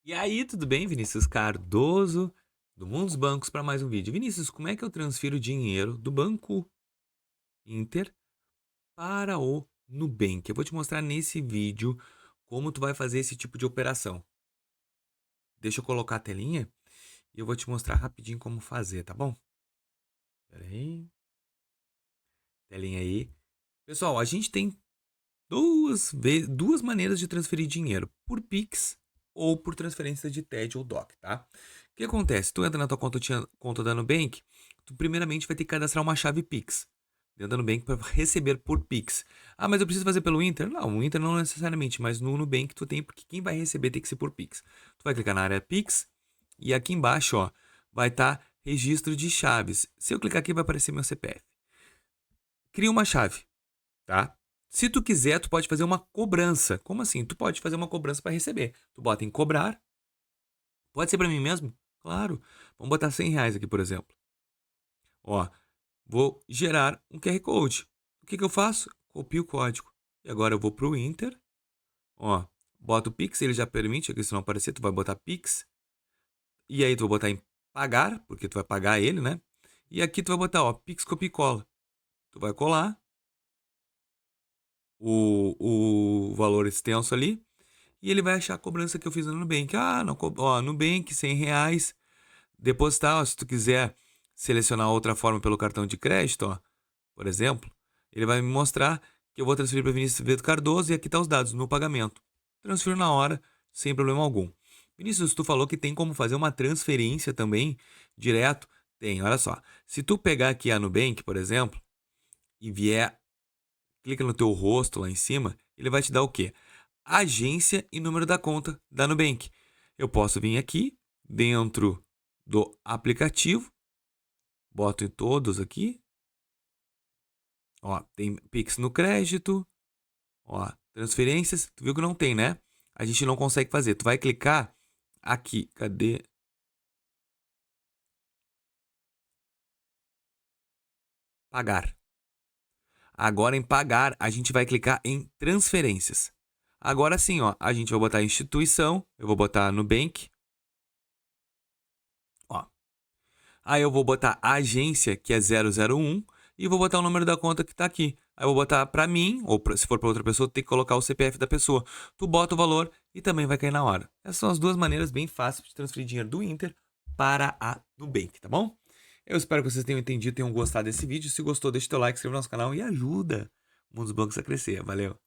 E aí, tudo bem? Vinícius Cardoso, do Mundo dos Bancos, para mais um vídeo. Vinícius, como é que eu transfiro dinheiro do Banco Inter para o Nubank? Eu vou te mostrar nesse vídeo como tu vai fazer esse tipo de operação. Deixa eu colocar a telinha e eu vou te mostrar rapidinho como fazer, tá bom? Pera aí, telinha aí. Pessoal, a gente tem duas maneiras de transferir dinheiro, por Pix ou por transferência de TED ou DOC, tá? O que acontece? Tu entra na tua conta da Nubank, tu primeiramente vai ter que cadastrar uma chave Pix dentro da Nubank para receber por Pix. Ah, mas eu preciso fazer pelo Inter? Não, o Inter não necessariamente, mas no Nubank tu tem, porque quem vai receber tem que ser por Pix. Tu vai clicar na área Pix e aqui embaixo, ó, vai estar registro de chaves. Se eu clicar aqui vai aparecer meu CPF. Cria uma chave, tá? Se tu quiser, tu pode fazer uma cobrança. Como assim? Tu pode fazer uma cobrança para receber. Tu bota em cobrar. Pode ser para mim mesmo? Claro. Vamos botar R$ 100 aqui, por exemplo. Ó, vou gerar um QR Code. O que eu faço? Copio o código. E agora eu vou pro Inter. Ó, boto o Pix, ele já permite, aqui se não aparecer, tu vai botar Pix. E aí tu vai botar em pagar, porque tu vai pagar ele, né? E aqui tu vai botar, ó, Pix copia e cola. Tu vai colar o valor extenso ali. E ele vai achar a cobrança que eu fiz no Nubank. Ah, não, ó, Nubank, R$ 100. Depositar, ó, se tu quiser selecionar outra forma pelo cartão de crédito, ó, por exemplo, ele vai me mostrar que eu vou transferir para Vinícius Vedo Cardoso e aqui tá os dados no pagamento. Transfiro na hora, sem problema algum. Vinícius, tu falou que tem como fazer uma transferência também direto? Tem, olha só. Se tu pegar aqui a Nubank, por exemplo, e vier, clica no teu rosto lá em cima, ele vai te dar o quê? Agência e número da conta da Nubank. Eu posso vir aqui dentro do aplicativo, boto em todos aqui, ó, tem Pix no crédito, ó, transferências, tu viu que não tem, né? A gente não consegue fazer. Tu vai clicar aqui, cadê? Pagar. Agora em pagar, a gente vai clicar em transferências. Agora sim, ó, a gente vai botar instituição, eu vou botar Nubank, ó. Aí eu vou botar a agência, que é 001, e vou botar o número da conta que tá aqui. Aí eu vou botar para mim, ou se for para outra pessoa, tem que colocar o CPF da pessoa. Tu bota o valor e também vai cair na hora. Essas são as duas maneiras bem fáceis de transferir dinheiro do Inter para a Nubank, tá bom? Eu espero que vocês tenham entendido, tenham gostado desse vídeo. Se gostou, deixa o teu like, se inscreva no nosso canal e ajuda o Mundo dos Bancos a crescer. Valeu!